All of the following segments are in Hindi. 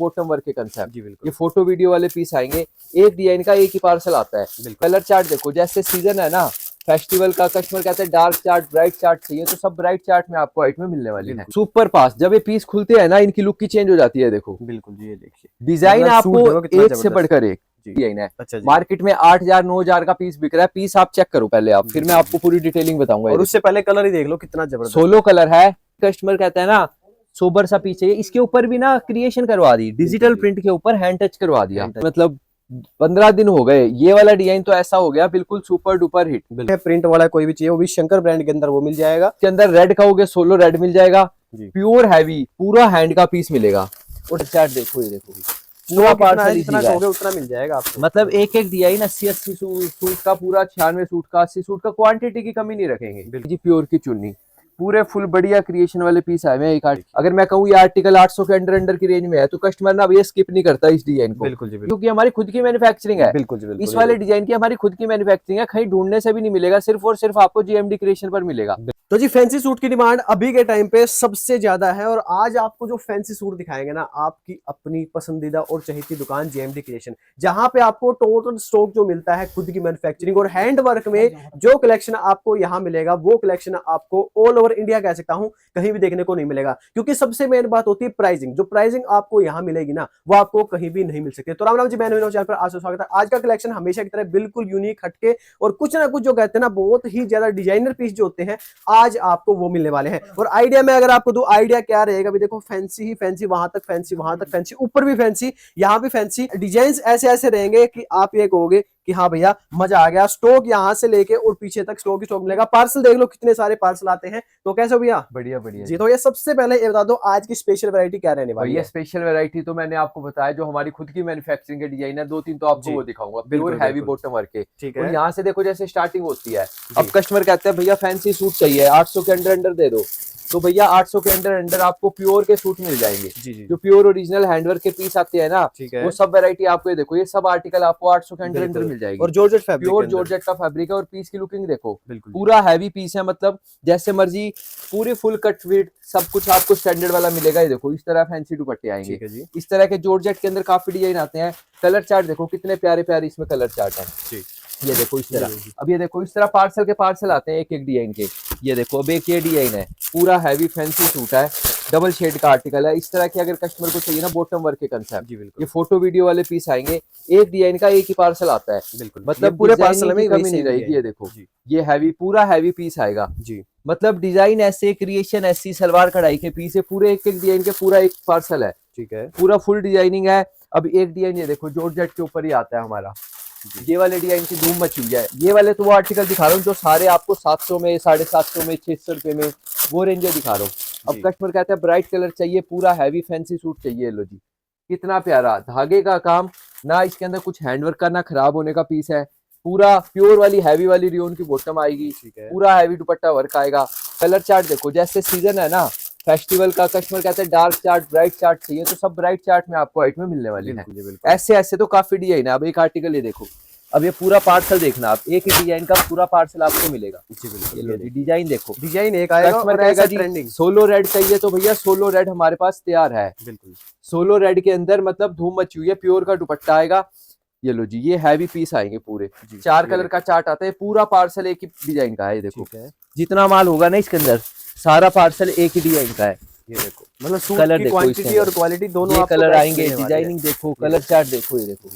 बॉटम वर्क के कंसेप्ट। जी बिल्कुल। ये फोटो वीडियो वाले पीस आएंगे, एक डिजाइन का एक ही पार्सल आता है। कलर चार्ट देखो, जैसे सीजन है ना फेस्टिवल का, कस्टमर कहते हैं डार्क चार्ट ब्राइट चार्ट चाहिए, तो सब ब्राइट चार्ट में आपको व्हाइट में मिलने वाली है। सुपर पास, जब ये पीस खुलते हैं ना इनकी लुक की चेंज हो जाती है। देखो बिल्कुल जी, ये देखिए डिजाइन मतलब सूट देखो आपको कितना एक से जबरदस्त बढ़कर एक डिजाइन है। अच्छा जी। मार्केट में 8,000 9,000 का पीस बिक रहा है। पीस आप चेक करो पहले आप, फिर मैं आपको पूरी डिटेलिंग बताऊंगा। और उससे पहले कलर ही देख लो कितना जबरदस्त सोलो कलर है। कस्टमर कहता है ना सोबर सा पीस चाहिए, इसके ऊपर भी ना क्रिएशन करवा दी, डिजिटल प्रिंट के ऊपर हैंड टच करवा दिया। मतलब 15 दिन हो गए, ये वाला डिजाइन तो ऐसा हो गया बिल्कुल सुपर डुपर हिट। प्रिंट वाला कोई भी चाहिए वो भी शंकर ब्रांड के अंदर वो मिल जाएगा। इसके अंदर रेड का हो गया, सोलो रेड मिल जाएगा, प्योर हैवी पूरा हैंड का पीस मिलेगा। और चार्ट देखो, ये देखो जितना कहोगे उतना मिल जाएगा आपको। मतलब एक एक डिजाइन 80 सूट का, पूरा 96 सूट का, 80 सूट का, क्वांटिटी की कमी नहीं रखेंगे जी। प्योर की चुन्नी, पूरे फुल बढ़िया क्रिएशन वाले पीस आए हैं। एक अगर मैं कहूँ ये आर्टिकल 800 के अंडर की रेंज में है, तो कस्टमर ना ये स्किप नहीं करता इस डिजाइन को। बिल्कुल जी, क्योंकि हमारी खुद की मैन्युफैक्चरिंग है। बिल्कुल जी, बिल्कुल। इस वाले डिजाइन की हमारी खुद की मैन्युफैक्चरिंग है, कहीं ढूंढने से भी नहीं मिलेगा, सिर्फ और सिर्फ आपको जीएमडी क्रिएशन पर मिलेगा। तो जी फैंसी सूट की डिमांड अभी के टाइम पे सबसे ज्यादा है, और आज आपको जो फैंसी सूट दिखाएंगे ना, आपकी अपनी पसंदीदा और चहेती दुकान जेएमडी क्रिएशन, जहां पे आपको टोटल स्टॉक जो मिलता है खुद की मैन्युफैक्चरिंग और हैंड वर्क में जो कलेक्शन आपको यहाँ मिलेगा, वो कलेक्शन आपको ऑल ओवर इंडिया कह सकता हूँ कहीं भी देखने को नहीं मिलेगा। क्योंकि सबसे मेन बात होती है प्राइसिंग, जो प्राइसिंग आपको यहाँ मिलेगी ना वो आपको कहीं भी नहीं मिल सकती। तो राम राम जी, मैं चैनल पर आज स्वागत है। आज का कलेक्शन हमेशा की तरह बिल्कुल यूनिक हटके और कुछ ना कुछ जो कहते हैं ना बहुत ही ज्यादा डिजाइनर पीस जो होते हैं आज आपको वो मिलने वाले हैं। और आइडिया में अगर आपको दो आइडिया क्या रहेगा, भी देखो फैंसी ही फैंसी, वहां तक फैंसी, वहां तक फैंसी, ऊपर भी फैंसी, यहाँ भी फैंसी, डिजाइन ऐसे ऐसे रहेंगे कि आप ये कहोगे कि हाँ भैया मजा आ गया। स्टॉक यहाँ से लेके और पीछे तक स्टॉक ही स्टॉक मिलेगा। पार्सल देख लो कितने सारे पार्सल आते हैं। तो कैसे भैया? बढ़िया बढ़िया जी। तो ये सबसे पहले ये बता दो आज की स्पेशल वैरायटी क्या रहने वाली है? स्पेशल वैरायटी तो मैंने आपको बताया, जो हमारी खुद की मैन्युफैक्चरिंग के डिजाइन है, 2-3 तो आपको वो दिखाऊंगा, प्योर हैवी बॉटम वर्क के। ठीक है। और यहाँ से देखो जैसे स्टार्टिंग होती है। अब कस्टमर कहते हैं भैया फैंसी सूट चाहिए, 800 के अंडर दे दो, तो भैया 800 के अंडर आपको प्योर के सूट मिल जाएंगे। जी जी। जो प्योर ओरिजिनल हैंडवर्क के पीस आते हैं ना, ठीक है, वो सब वैरायटी आपको ये देखो, ये सब आर्टिकल आपको 800 के अंडर मिल जाएगी। और जॉर्जेट फैब्रिक, प्योर जॉर्जेट का फैब्रिक है। और पीस की लुकिंग देखो, बिल्कुल पूरा हैवी पीस है, मतलब जैसे मर्जी पूरी फुल कट फिट सब कुछ आपको स्टैंडर्ड वाला मिलेगा। ये देखो इस तरह फैंसी दुपट्टे आएंगे। इस तरह के जॉर्जेट के अंदर काफी डिजाइन आते हैं। कलर चार्ट देखो कितने प्यारे प्यारे इसमें कलर चार्ट है। ये देखो इस तरह, अब ये देखो इस तरह पार्सल के पार्सल आते हैं एक एक डिजाइन के। ये देखो अब एक ये डिजाइन है, पूरा हैवी फैंसी सूट है, डबल शेड का आर्टिकल है। इस तरह की अगर कस्टमर को चाहिए ना बॉटम वर्क के कंसेप्ट, ये फोटो वीडियो वाले पीस आएंगे, एक डिजाइन का एक ही पार्सल आता है। मतलब पूरे पार्सल में कमी नहीं रहेगी। ये देखो ये हैवी, पूरा हैवी पीस आएगा जी। मतलब डिजाइन ऐसे, क्रिएशन ऐसी, सलवार कढ़ाई के पीस है, पूरे एक एक डिजाइन के पूरा एक पार्सल है। ठीक है, पूरा फुल डिजाइनिंग है। अब एक डिजाइन ये देखो जॉर्जेट के ऊपर ही आता है हमारा, ये वाले डिजाइन की धूम मची हुई है। ये वाले तो वो आर्टिकल दिखा रहा हूँ जो सारे आपको 700 में, 750 में, 600 रुपए में, वो रेंज दिखा रहा हूँ। अब कस्टमर कहता है ब्राइट कलर चाहिए, पूरा हैवी फैंसी सूट चाहिए। लो जी कितना प्यारा धागे का काम ना, इसके अंदर कुछ हैंडवर्क का ना खराब होने का पीस है। पूरा प्योर वाली हैवी वाली रियोन की बॉटम आएगी, पूरा हैवी दुपट्टा वर्क आएगा। कलर चार्ट देखो, जैसे सीजन है ना फेस्टिवल का, कस्टमर कहते हैं डार्क चार्ट ब्राइट चार्ट चाहिए, तो सब ब्राइट चार्ट में आपको व्हाइट में मिलने वाली है। ऐसे ऐसे तो काफी डिजाइन है। अब एक आर्टिकल ये देखो, अब ये पूरा पार्सल देखना आप, एक ही डिजाइन का पूरा पार्सल आपको मिलेगा। डिजाइन देखो, डिजाइन एक आएगा। कस्टमर कहेगा जी सोलो रेड चाहिए, तो भैया सोलो रेड हमारे पास तैयार है। बिल्कुल सोलो रेड के अंदर मतलब धूम मची हुई है, प्योर का दुपट्टा आएगा। ये लो जी, ये हैवी पीस आएंगे पूरे, 4 कलर का चार्ट आता है, पूरा पार्सल एक ही डिजाइन का है। ये देखो जितना माल होगा ना इसके अंदर सारा पार्सल एक ही डिजाइन का है। ये देखो मतलब कलर देखो, क्वांटिटी और क्वालिटी दोनों कलर आएंगे। डिजाइनिंग देखो, कलर चार्ट देखो, ये देखो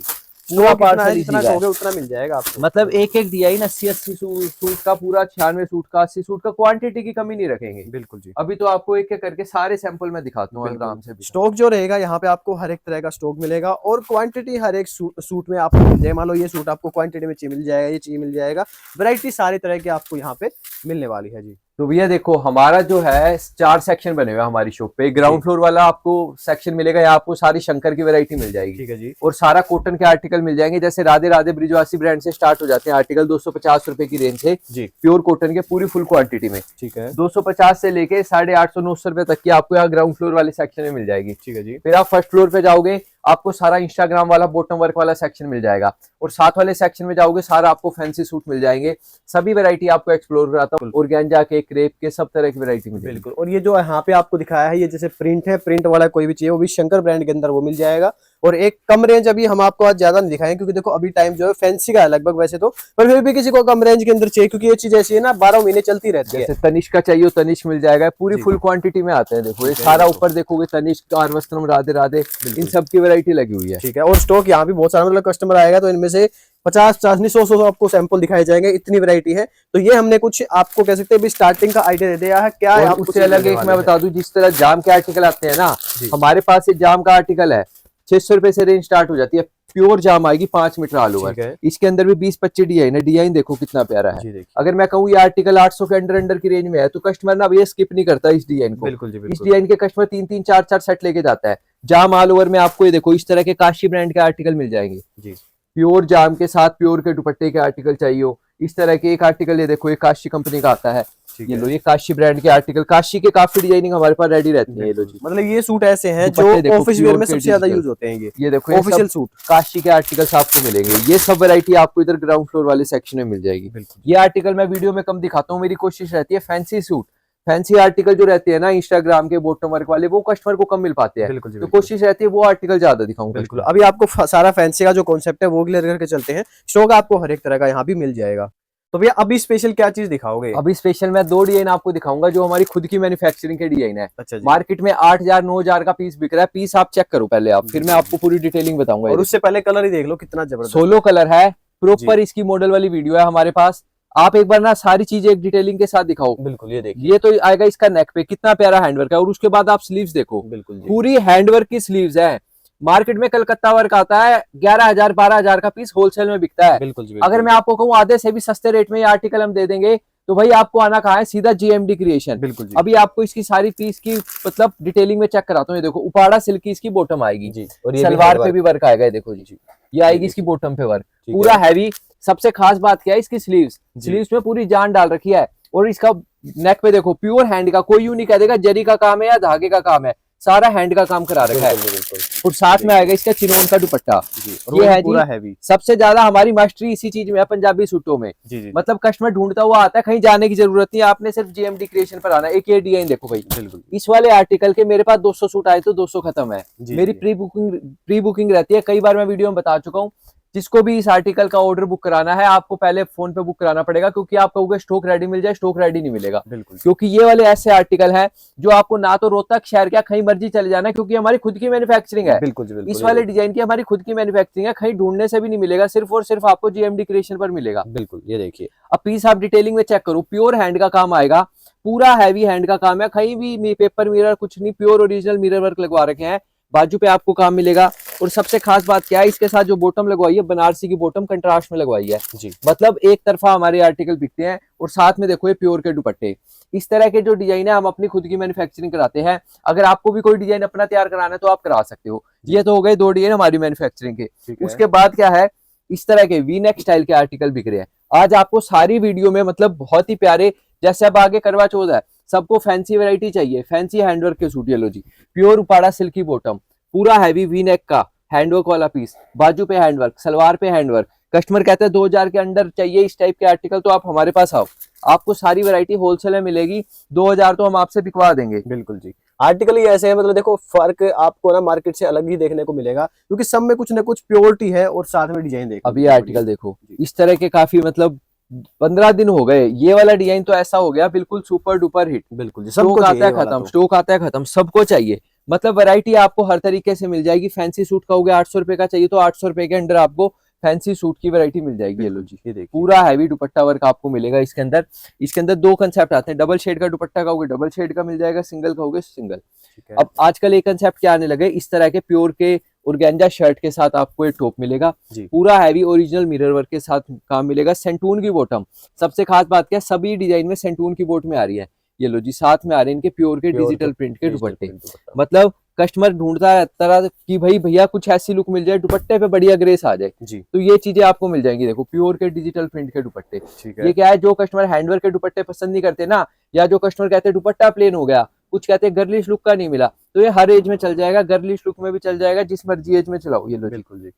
पूरा पार्सल जितना कहोगे उतना मिल जाएगा आपको। मतलब एक एक डिजाइन 80 सूट का, पूरा 96 सूट का, 80 सूट का, क्वांटिटी की कमी नहीं रखेंगे। बिल्कुल जी। अभी तो आपको एक एक करके सारे सैंपल में दिखाता हूँ आराम से। स्टॉक जो रहेगा यहाँ पे आपको हर एक तरह का स्टॉक मिलेगा और क्वांटिटी हर एक सूट में आपको मिल जाए। मान लो ये सूट आपको क्वांटिटी में चाहिए मिल जाएगा, ये चाहिए मिल जाएगा, वैरायटी सारी तरह की आपको यहाँ पे मिलने वाली है जी। तो भैया देखो हमारा जो है 4 सेक्शन बने हुए हैं हमारी शॉप पे। ग्राउंड फ्लोर वाला आपको सेक्शन मिलेगा, यहाँ आपको सारी शंकर की वैरायटी मिल जाएगी। ठीक है जी। और सारा कॉटन के आर्टिकल मिल जाएंगे, जैसे राधे राधे ब्रिजवासी ब्रांड से स्टार्ट हो जाते हैं आर्टिकल 250 रुपए की रेंज से जी, प्योर कॉटन के पूरी फुल क्वांटिटी में। ठीक है, 250 से लेके 850-900 रुपए तक की आपको यहाँ ग्राउंड फ्लोर वाले सेक्शन में मिल जाएगी। ठीक है जी। फिर आप फर्स्ट फ्लोर पे जाओगे, आपको सारा इंस्टाग्राम वाला बॉटम वर्क वाला सेक्शन मिल जाएगा। और साथ वाले सेक्शन में जाओगे सारा आपको फैंसी सूट मिल जाएंगे। सभी वैरायटी आपको एक्सप्लोर कराता हूँ, ऑर्गेन्जा के, क्रेप के, सब तरह की वैरायटी मिलेगी। बिल्कुल। और ये जो यहाँ पे आपको दिखाया है, ये जैसे प्रिंट है, प्रिंट वाला कोई भी चाहिए वो भी शंकर ब्रांड के अंदर वो मिल जाएगा। और एक कम रेंज अभी हम आपको आज ज्यादा नहीं दिखाएंगे क्योंकि देखो अभी टाइम जो है फैंसी का है लगभग वैसे तो, पर फिर भी किसी को कम रेंज के अंदर चाहिए क्योंकि ये चीज ऐसी है ना 12 महीने चलती रहती है। जैसे तनिष्क का चाहिए तनिष्क मिल जाएगा, पूरी फुल क्वांटिटी में आते हैं। देखो ये सारा ऊपर देखोगे तनिष्क, आरवस्त्रम, राधे राधे, इन सब की वैरायटी लगी हुई है। ठीक है। और स्टॉक यहाँ भी बहुत सारा, मतलब कस्टमर आएगा तो इनमें से 50 नहीं 100 आपको सैंपल दिखाए जाएंगे, इतनी वैरायटी है। तो ये हमने कुछ आपको कह सकते हैं स्टार्टिंग का आइडिया दे दिया है। क्या है उससे अलग एक मैं बता दूं, जिस तरह जाम के आर्टिकल आते हैं ना, हमारे पास एक जाम का आर्टिकल है 600 रुपए से रेंज स्टार्ट हो जाती है। प्योर जाम आएगी 5 मीटर ऑल ओवर, इसके अंदर भी 20-25 डिजाइन है। डिजाइन देखो कितना प्यारा है। अगर मैं कहूँ ये आर्टिकल 800 के अंडर की रेंज में है तो कस्टमर ना ये स्किप नहीं करता इस डिजाइन को। इस डिजाइन के कस्टमर 3-3, 4-4 सेट लेके जाता है। जाम ऑल ओवर में आपको ये देखो इस तरह के काशी ब्रांड के आर्टिकल मिल जाएंगे जी। प्योर जाम के साथ प्योर के दुपट्टे के आर्टिकल चाहिए हो, इस तरह के एक आर्टिकल ये देखो, ये काशी कंपनी का आता है। ये लो, ये काशी ब्रांड के आर्टिकल, काशी के काफी डिजाइनिंग हमारे पास रेडी रहती है। ये लो जी, मतलब ये सूट ऐसे हैं जो ऑफिस वेयर में सबसे ज्यादा यूज होते हैं। ये देखो ऑफिशियल सूट काशी के आर्टिकल्स आपको मिलेंगे। ये सब वैरायटी आपको इधर ग्राउंड फ्लोर वाले सेक्शन में मिल जाएगी। ये आर्टिकल मैं वीडियो में कम दिखाता हूँ, मेरी कोशिश रहती है फैंसी सूट, फैंसी आर्टिकल जो रहते हैं ना इंस्टाग्राम के बॉटम वर्क वाले, वो कस्टमर को कम मिल पाते हैं। तो कोशिश रहती है वो आर्टिकल ज्यादा दिखाऊं। बिल्कुल। अभी आपको सारा फैंसी का जो कॉन्सेप्ट है वो क्लियर करके चलते हैं। स्टॉक आपको हर एक तरह का यहाँ भी मिल जाएगा। तो भैया अभी स्पेशल क्या चीज दिखाओगे? अभी स्पेशल मैं 2 डिजाइन आपको दिखाऊंगा जो हमारी खुद की मैन्युफैक्चरिंग के डिजाइन है। अच्छा जी। मार्केट में 8,000-9,000 का पीस बिक रहा है। पीस आप चेक करो पहले आप, फिर मैं आपको पूरी डिटेलिंग बताऊंगा। और उससे पहले कलर ही देख लो कितना जबरदस्त 16 कलर है। प्रॉपर इसकी मॉडल वाली वीडियो है हमारे पास। आप एक बार ना सारी चीजें एक डिटेलिंग के साथ दिखाओ। बिल्कुल। ये देखिए, ये तो आएगा इसका नेक पे, कितना प्यारा हैंडवर्क है। और उसके बाद आप स्लीव्स देखो, बिल्कुल पूरी हैंडवर्क की स्लीव्स है। मार्केट में कलकत्ता वर्क आता है 11,000-12,000 का पीस होलसेल में बिकता है। बिल्कुल। अगर मैं आपको कहूँ आधे से भी सस्ते रेट में ये आर्टिकल हम दे देंगे तो भाई आपको आना कहाँ है, सीधा जीएमडी क्रिएशन। बिल्कुल जी। अभी आपको इसकी सारी पीस की मतलब डिटेलिंग में चेक कराता हूँ। ये देखो उपाड़ा सिल्क की इसकी बॉटम आएगी जी, और ये सलवार पे भी वर्क आएगा। ये देखो जी, ये आएगी इसकी बॉटम पे वर्क पूरा हैवी। सबसे खास बात क्या है, इसकी स्लीव्स में पूरी जान डाल रखी है। और इसका नेक पे देखो प्योर हैंड का, कोई यूं नहीं कह देगा जरी का काम है या धागे का काम है, सारा हैंड का काम करा रखा है। और साथ में आएगा इसका चिनोन का दुपट्टा। ये है पूरा हैवी। सबसे ज्यादा हमारी मास्टरी इसी चीज में है, पंजाबी सूटों में। मतलब कस्टमर ढूंढता हुआ आता है, कहीं जाने की जरूरत नहीं है, आपने सिर्फ जीएमडी क्रिएशन पर आना है। एक ये डिजाइन देखो भाई, इस वाले आर्टिकल के मेरे पास 200 सूट आए तो 200 खत्म है। मेरी प्री बुकिंग रहती है, कई बार मैं वीडियो में बता चुका हूँ। जिसको भी इस आर्टिकल का ऑर्डर बुक कराना है आपको पहले फोन पे बुक कराना पड़ेगा, क्योंकि आप कहोगे स्टॉक रेडी मिल जाए, स्टॉक रेडी नहीं मिलेगा। बिल्कुल। क्योंकि ये वाले ऐसे आर्टिकल हैं जो आपको ना तो रोहतक शहर क्या कहीं मर्जी चले जाना, क्योंकि हमारी खुद की मैन्युफैक्चरिंग है। बिल्कुल। इस वाले डिजाइन की हमारी खुद की मैन्युफैक्चरिंग है, कहीं ढूंढने से भी नहीं मिलेगा, सिर्फ और सिर्फ आपको जीएमडी क्रिएशन पर मिलेगा। बिल्कुल। ये देखिए, अब पीस आप डिटेलिंग में चेक करो, प्योर हैंड का काम आएगा, पूरा हैवी हैंड का काम है। कहीं भी पेपर मिरर कुछ नहीं, प्योर ओरिजिनल मिरर वर्क लगवा रखे हैं। बाजू पे आपको काम मिलेगा। और सबसे खास बात क्या है, इसके साथ जो बॉटम लगवाई है बनारसी की बॉटम कंट्रास्ट में लगवाई है जी। मतलब एक तरफा हमारे आर्टिकल बिकते हैं। और साथ में देखो ये प्योर के दुपट्टे, इस तरह के जो डिजाइन है हम अपनी खुद की मैन्युफैक्चरिंग कराते हैं। अगर आपको भी कोई डिजाइन अपना तैयार कराना है तो आप करा सकते हो। ये तो हो गए 2 डिजाइन हमारी मैन्युफैक्चरिंग के। उसके बाद क्या है, इस तरह के वी नेक स्टाइल के आर्टिकल बिक रहे हैं। आज आपको सारी वीडियो में मतलब बहुत ही प्यारे, जैसे अब आगे करवा चौथ है, सबको फैंसी वैरायटी चाहिए, फैंसी हैंडवर्क के सूट। ये लो जी, प्योर उपाड़ा सिल्क की बॉटम, पूरा हैवी वी नेक का हैंडवर्क वाला पीस, बाजू पे हैंडवर्क, सलवार पे हैंडवर्क। कस्टमर कहते हैं 2,000 के अंदर चाहिए इस टाइप के आर्टिकल, तो आप हमारे पास आओ, आपको सारी वैरायटी होलसेल में मिलेगी। 2,000 तो हम आपसे बिकवा देंगे। बिल्कुल जी। आर्टिकल ही ऐसे है, मतलब देखो फर्क आपको ना मार्केट से अलग ही देखने को मिलेगा, क्योंकि सब में कुछ ना कुछ प्योरिटी है और साथ में डिजाइन देखो। अभी आर्टिकल देखो, इस तरह के काफी मतलब 15 दिन हो गए। ये वाला डिजाइन तो ऐसा हो गया बिल्कुल सुपर डुपर हिट। बिल्कुल। स्टॉक आता है खत्म, स्टॉक आता है खत्म, सबको चाहिए। मतलब वैरायटी आपको हर तरीके से मिल जाएगी। फैंसी सूट का हो गया 800 रुपए का चाहिए तो 800 रुपए के अंदर आपको फैंसी सूट की वैरायटी मिल जाएगी। ये लो जी, ये देखिए पूरा हैवी दुपट्टा वर्क आपको मिलेगा इसके अंदर। इसके अंदर 2 कंसेप्ट आते हैं, डबल शेड का दुपट्टा का होगा डबल शेड का मिल जाएगा, सिंगल का होगा सिंगल। अब आजकल एक कंसेप्ट क्या आने लगे, इस तरह के प्योर के ऑर्गेन्जा शर्ट के साथ आपको एक टॉप मिलेगा, पूरा हैवी ओरिजिनल मिरर वर्क के साथ काम मिलेगा। सेंटून की बॉटम, सबसे खास बात क्या है, सभी डिजाइन में सेंटून की बॉटम में आ रही है। ये लो जी, साथ में आ रहे हैं इनके प्योर के डिजिटल प्रिंट के दुपट्टे। मतलब कस्टमर ढूंढता रहता है कि भाई भैया कुछ ऐसी लुक मिल जाए, दुपट्टे पे बढ़िया ग्रेस आ जाए जी, तो ये चीजें आपको मिल जाएंगी। देखो प्योर के डिजिटल प्रिंट के दुपट्टे। ये क्या है, जो कस्टमर हैंडवर्क के दुपट्टे पसंद नहीं करते ना, या जो कस्टमर कहते हैं दुपट्टा प्लेन हो गया, कुछ कहते हैं गर्लिश लुक का नहीं मिला, तो ये हर एज में चल जाएगा, गर्लिश लुक में भी चल जाएगा, जिस मर्जी एज में चलाओ। ये लो बिल्कुल जी।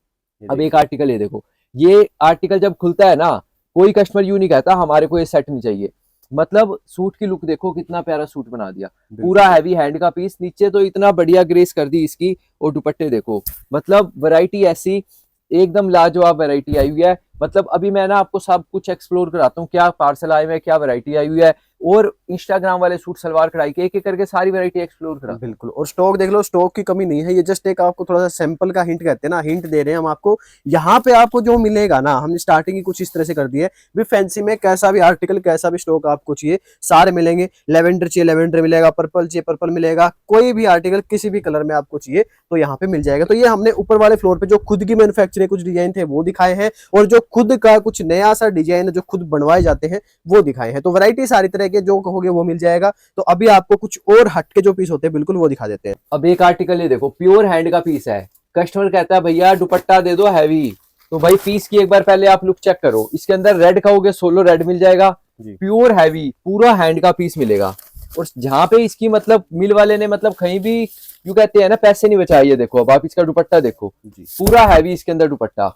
अब एक आर्टिकल ये देखो, ये आर्टिकल जब खुलता है ना, कोई कस्टमर यूं नहीं कहता हमारे को ये सेट नहीं चाहिए। मतलब सूट की लुक देखो, कितना प्यारा सूट बना दिया, पूरा हैवी हैंड का पीस, नीचे तो इतना बढ़िया ग्रेस कर दी इसकी, और दुपट्टे देखो, मतलब वैरायटी ऐसी एकदम लाजवाब वैरायटी आई हुई है। मतलब अभी मैं ना आपको सब कुछ एक्सप्लोर कराता हूँ, क्या पार्सल आए हुए हैं, क्या वैरायटी आई हुई है, और इंस्टाग्राम वाले सूट सलवार कढ़ाई के एक एक करके सारी वैरायटी एक्सप्लोर करा। बिल्कुल, और स्टॉक देख लो, स्टॉक की कमी नहीं है। ये जस्ट एक आपको थोड़ा सा सैंपल का हिंट कहते हैं ना, हिंट दे रहे हैं हम आपको। यहाँ पे आपको जो मिलेगा ना, हमने स्टार्टिंग ही कुछ इस तरह से कर दी है भी, फैंसी में कैसा भी आर्टिकल, कैसा भी स्टॉक आपको चाहिए सारे मिलेंगे। लेवेंडर चाहिए लेवेंडर मिलेगा, पर्पल चाहिए पर्पल मिलेगा, कोई भी आर्टिकल किसी भी कलर में आपको चाहिए तो यहाँ पे मिल जाएगा। तो ये हमने ऊपर वाले फ्लोर पे जो खुद की मैन्युफैक्चरिंग कुछ डिजाइन थे वो दिखाए हैं, और जो खुद का कुछ नया सा डिजाइन जो खुद बनवाए जाते हैं वो दिखाए हैं। तो वैरायटी सारी तरह के जो कहोगे वो मिल जाएगा। तो अभी आपको कुछ और हटके जो पीस होते हैं बिल्कुल वो दिखा देते हैं। अब एक आर्टिकल ये देखो, प्योर हैंड का पीस है, कस्टमर कहता है भैया दुपट्टा दे दो हैवी, तो भाई पीस की एक बार पहले आप लुक चेक करो। इसके अंदर रेड कहोगे, सोलो रेड मिल जाएगा, प्योर हैवी पूरा हैंड का पीस मिलेगा। और जहां पे इसकी मतलब मिल वाले ने मतलब कहीं भी यूं कहते हैं ना पैसे नहीं बचाए, ये देखो अब आप इसका दुपट्टा देखो, पूरा हैवी इसके अंदर दुपट्टा,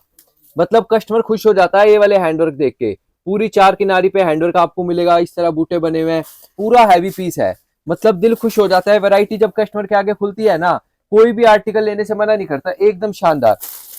मतलब कस्टमर खुश हो जाता है ये वाले हैंडवर्क देख के। पूरी चार किनारी पे हैंडवर्क आपको मिलेगा, इस तरह बूटे बने हुए हैं, पूरा हैवी पीस है, मतलब दिल खुश हो जाता है। वैरायटी जब कस्टमर के आगे खुलती है ना, कोई भी आर्टिकल लेने से मना नहीं करता, एकदम शानदार।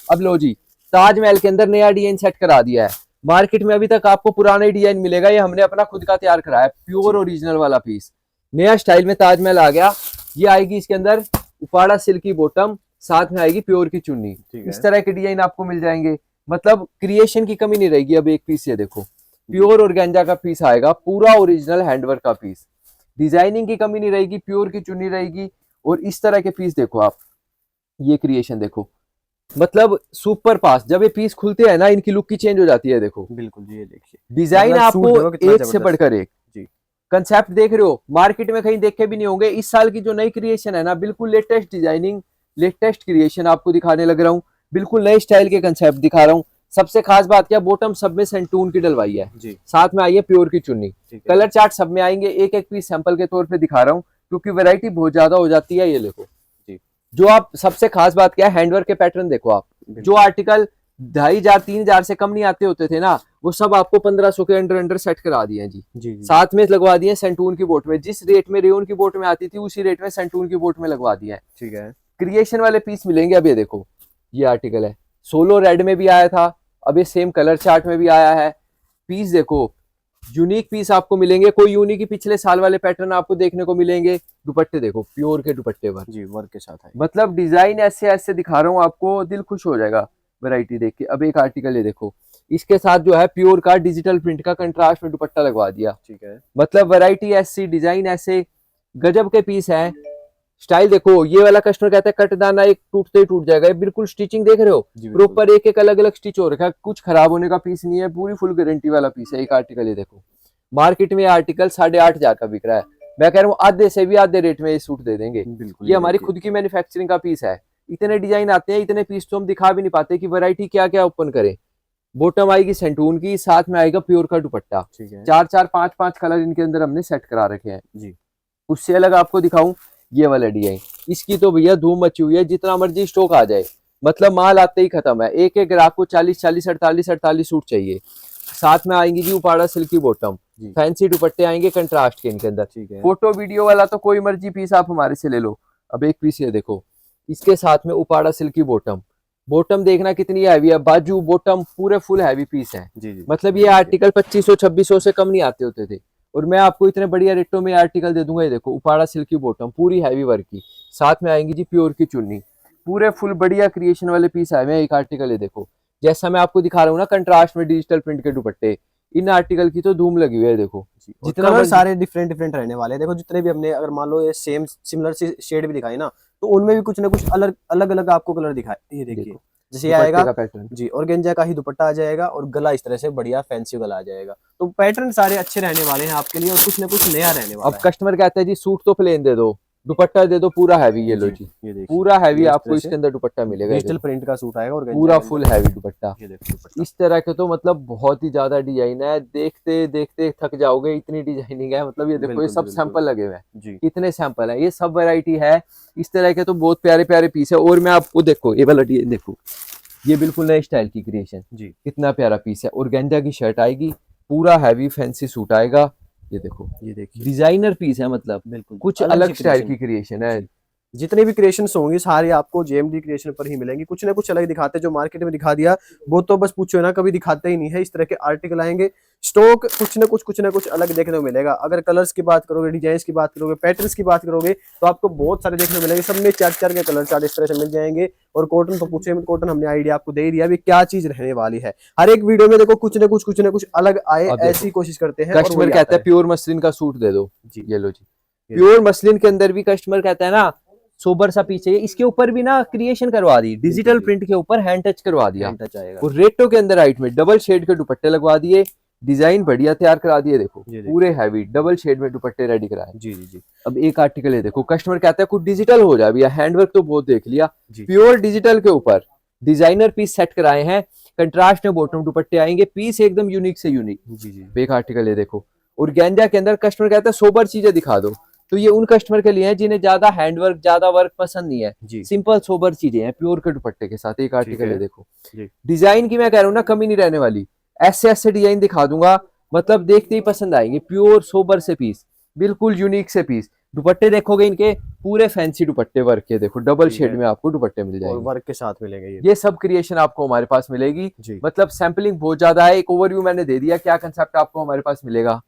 अब लो जी, ताजमहल के अंदर नया डिजाइन सेट करा दिया है, मार्केट में अभी तक आपको पुराना ही डिजाइन मिलेगा, ये हमने अपना खुद का तैयार कराया है, प्योर ओरिजिनल वाला पीस, नया स्टाइल में ताजमहल आ गया। ये आएगी इसके अंदर उपाड़ा सिल्की बॉटम, साथ में आएगी प्योर की चुन्नी, इस तरह के डिजाइन आपको मिल जाएंगे, मतलब क्रिएशन की कमी नहीं रहेगी। अब एक पीस ये देखो, प्योर ऑर्गेंजा का पीस आएगा, पूरा ओरिजिनल हैंडवर्क का पीस, डिजाइनिंग की कमी नहीं रहेगी, प्योर की चुन्नी रहेगी। और इस तरह के पीस देखो आप, ये क्रिएशन देखो, मतलब सुपर पास, जब ये पीस खुलते हैं ना इनकी लुक की चेंज हो जाती है। देखो बिल्कुल जी, ये देखिए डिजाइन आपको एक से बढ़कर एक, जी कंसेप्ट देख रहे हो, मार्केट में कहीं देखे भी नहीं होंगे। इस साल की जो नई क्रिएशन है ना, बिल्कुल लेटेस्ट डिजाइनिंग, लेटेस्ट क्रिएशन आपको दिखाने लग रहा हूँ, बिल्कुल नए स्टाइल के कंसेप्ट दिखा रहा हूँ। सबसे खास बात क्या, बॉटम सब में सेंटून की डलवाई है जी, साथ में आई है प्योर की चुन्नी, कलर चार्ट सब में आएंगे। एक एक पीस सैंपल के तौर पे दिखा रहा हूँ क्योंकि वैरायटी बहुत ज्यादा हो जाती है। ये देखो जी, जो आप सबसे खास बात क्या है, हैंडवर्क के पैटर्न देखो आप, जो आर्टिकल 2500 3000 से कम नहीं आते होते थे ना, वो सब आपको 1500 के अंडर सेट करा दिए हैं जी। साथ में लगवा दिए सेंटून की बोट में, जिस रेट में रेयन की बोट में आती थी उसी रेट में सेंटून की बोट में लगवा दिया है। ठीक है, क्रिएशन वाले पीस मिलेंगे। अब ये देखो, ये आर्टिकल है, सोलो रेड में भी आया था, अब ये सेम कलर चार्ट में भी आया है। पीस देखो, यूनिक पीस आपको मिलेंगे, कोई यूनिक ही पिछले साल वाले पैटर्न आपको देखने को मिलेंगे। दुपट्टे देखो, प्योर के दुपट्टे वर्क जी, वर्क के साथ है, मतलब डिजाइन ऐसे ऐसे दिखा रहा हूँ आपको, दिल खुश हो जाएगा वैरायटी देख के। अब एक आर्टिकल ये देखो, इसके साथ जो है प्योर का डिजिटल प्रिंट का कंट्रास्ट में दुपट्टा लगवा दिया। ठीक है, मतलब वैरायटी ऐसी, डिजाइन ऐसे, गजब के पीस है। स्टाइल देखो, ये वाला कस्टमर कहता है कट दाना एक टूटते ही टूट जाएगा, ये बिल्कुल स्टिचिंग देख रहे हो, प्रॉपर एक एक अलग अलग स्टिच हो रखा है, कुछ खराब होने का पीस नहीं है, पूरी फुल गारंटी वाला पीस है। एक आर्टिकल ये देखो, मार्केट में आर्टिकल 8500 का बिक रहा है, मैं कह रहा हूँ आधे से भी आधे रेट में ये सूट दे देंगे। ये हमारी खुद की मैन्युफैक्चरिंग का पीस है। इतने डिजाइन आते हैं, इतने पीस तो हम दिखा भी नहीं पाते कि वैरायटी क्या क्या ओपन करें। बॉटम आएगी सेंटून की, साथ में आएगा प्योर का दुपट्टा, 4-4 5-5 कलर इनके अंदर हमने सेट करा रखे हैं जी। उससे अलग आपको दिखाऊं ये वाला डिजाइन, इसकी तो भैया धूम मची हुई है, जितना मर्जी स्टॉक आ जाए, मतलब माल आते ही खत्म है। एक एक ग्राहक को 40-40 48-48 सूट चाहिए। साथ में आएंगी जी उपाड़ा सिल्की बॉटम, फैंसी दुपट्टे आएंगे कंट्रास्ट के इनके अंदर। ठीक है, फोटो वीडियो वाला तो कोई मर्जी पीस आप हमारे से ले लो। अब एक पीस ये देखो, इसके साथ में उपाड़ा सिल्की बॉटम, बॉटम देखना कितनी हैवी है, बाजू बॉटम पूरे फुल हैवी पीस है जी। मतलब ये आर्टिकल 2500-2600 से कम नहीं आते होते थे, और मैं आपको इतने बढ़िया रेटों में आर्टिकल दे दूंगा। ये देखो, उपाड़ा सिल्की बॉटम पूरी हैवी वर्क की, साथ में आएंगी जी प्योर की चुन्नी, पूरे फुल बढ़िया क्रिएशन वाले पीस आए हैं। एक आर्टिकल ये देखो, जैसा मैं आपको दिखा रहा हूँ ना कंट्रास्ट में डिजिटल प्रिंट के दुपट्टे, इन आर्टिकल की तो धूम लगी हुई है। देखो जितना सारे डिफरेंट डिफरेंट रहने वाले हैं। देखो जितने भी हमने, अगर मान लो ये सेम सिमिलर शेड भी दिखाई ना, तो उनमें भी कुछ ना कुछ अलग अलग आपको कलर दिखाए। ये देखिए, जैसे ये आएगा जी, ऑर्गेंजा का ही दुपट्टा आ जाएगा, और गला इस तरह से बढ़िया फैंसी गला आ जाएगा। तो पैटर्न सारे अच्छे रहने वाले हैं आपके लिए, और कुछ ना कुछ नया रहने वाला है। अब कस्टमर कहता है जी सूट तो प्लेन दे दो, दुपट्टा दे दो पूरा हैवी। ये लो जी, ये देखिए पूरा हैवी आपको इसके अंदर दुपट्टा मिलेगा, डिजिटल प्रिंट का सूट आएगा, और पूरा फुल हैवी दुपट्टा। इस तरह के तो मतलब बहुत ही ज्यादा डिजाइन है, देखते देखते थक जाओगे, इतनी डिजाइनिंग है। मतलब ये देखो, ये सब सैंपल लगे हुए हैं, कितने सैंपल है, ये सब वैरायटी है। इस तरह के तो बहुत प्यारे प्यारे पीस है। और मैं आपको देखो, ये वाला डिजाइन देखो, ये बिल्कुल नए स्टाइल की क्रिएशन, जी कितना प्यारा पीस है। ऑर्गेन्जा की शर्ट आएगी, पूरा हैवी फैंसी सूट आएगा। ये देखो ये देखिए डिजाइनर पीस है, मतलब बिल्कुल कुछ अलग अलग सी स्टाइल creation। की क्रिएशन है। जी। जितने भी क्रिएशंस होंगी सारी आपको जेएमडी क्रिएशन पर ही मिलेंगी, कुछ ना कुछ अलग दिखाते हैं। जो मार्केट में दिखा दिया वो तो बस पूछो ना, कभी दिखाते ही नहीं है। इस तरह के आर्टिकल आएंगे, स्टॉक कुछ ना कुछ अलग देखने को मिलेगा। अगर कलर्स की बात करोगे, डिजाइन की बात करोगे, पैटर्न्स की बात करोगे, तो आपको बहुत सारे देखने को मिलेंगे। सब में चार चार के कलर चार्ट इस तरह से मिल जाएंगे। और कॉटन तो पूछे मत, कॉटन हमने आइडिया आपको दे ही दिया अभी क्या चीज रहने वाली है। हर एक वीडियो में देखो कुछ ना कुछ अलग आए, अब देखो, ऐसी कोशिश करते हैं और कस्टमर वही कहता आता है प्योर मसलिन का सूट दे दो, जी ये लो जी। ये प्योर मसलिन के अंदर भी कस्टमर कहता है ना सोबर सा पीछे, इसके ऊपर भी ना क्रिएशन करवा दी, डिजिटल जी। प्रिंट के ऊपर हैंड टच करवा दिया। हैंड टच आएगा। और रेटो के अंदर हाइट में डबल शेड के दुपट्टे लगवा दिए, डिजाइन बढ़िया तैयार करा दिए। देखो ये देखिए। पूरे हैवी डबल शेड में दुपट्टे रेडी कराए। जी जी जी अब एक आर्टिकल है देखो, कस्टमर कहता है कुछ डिजिटल हो जाए भैया, हैंडवर्क तो बहुत देख लिया, जी प्योर डिजिटल के ऊपर डिजाइनर पीस सेट कराए हैं। कंट्रास्ट में बॉटम दुपट्टे आएंगे, पीस एकदम यूनिक से यूनिक। जी जी एक आर्टिकल है देखो, और गेंजा के अंदर कस्टमर कहता है सोबर चीजें दिखा दो, तो ये उन कस्टमर के लिए है जिन्हें ज्यादा हैंडवर्क ज्यादा वर्क पसंद नहीं है, जी सिंपल सोबर चीजें हैं प्योर के दुपट्टे के साथ। एक आर्टिकल है। है देखो, जी डिजाइन की मैं कह रहा हूँ ना कमी नहीं रहने वाली, ऐसे ऐसे डिजाइन दिखा दूंगा, मतलब देखते ही पसंद आएंगे। प्योर सोबर से पीस, बिल्कुल यूनिक से पीस। दुपट्टे देखोगे इनके पूरे फैंसी दुपट्टे वर्क के, देखो डबल ठीक शेड है। में आपको दुपट्टे मिल और जाएंगे। वर्क के साथ मिलेगा ये। ये सब क्रिएशन आपको हमारे पास मिलेगी, जी मतलब सैम्पलिंग बहुत ज्यादा है। एक ओवरव्यू मैंने दे दिया क्या कंसेप्ट आपको हमारे पास मिलेगा।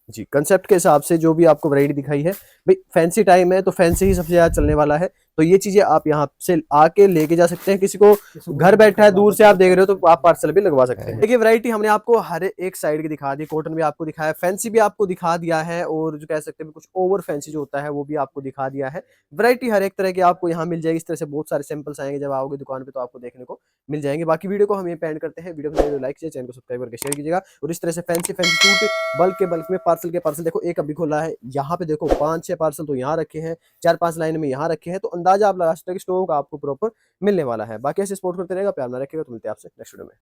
जी कंसेप्ट के हिसाब से जो भी आपको वैरायटी दिखाई है भाई, फैंसी टाइम है तो फैंसी ही सबसे ज्यादा चलने वाला है। तो ये चीजें आप यहाँ से आके लेके जा सकते हैं। किसी को घर बैठा है दूर से आप देख रहे हो तो आप पार्सल भी लगवा सकते हैं। देखिए वैरायटी हमने आपको हर एक साइड की दिखा दी, कॉटन भी आपको दिखाया, फैंसी भी आपको दिखा दिया है, और जो कह सकते हैं कुछ ओवर फैंसी जो होता है वो भी आपको दिखा दिया है। वैरायटी हर एक तरह की आपको यहाँ मिल जाएगी। इस तरह से बहुत सारे सैंपल्स आएंगे जब आओगे दुकान पे तो आपको देखने को मिल जाएंगे। बाकी वीडियो को हम ये पेंड करते हैं, वीडियो को लाइक कीजिए, चैनल को सब्सक्राइब करके शेयर कीजिएगा। और इस तरह से फैंसी फैंसी सूट बल्क में पार्सल के पार्सल देखो, एक अभी खोला है यहाँ पे, देखो 5-6 पार्सल तो यहाँ रखे हैं, 4-5 लाइन में यहाँ रखे हैं। तो अंदाजा आप लगा सकते हो कि स्टॉक आपको प्रॉपर मिलने वाला है। बाकी ऐसे सपोर्ट करते रहेगा, प्यार ना रखिएगा। तो मिलते हैं आपसे नेक्स्ट वीडियो में।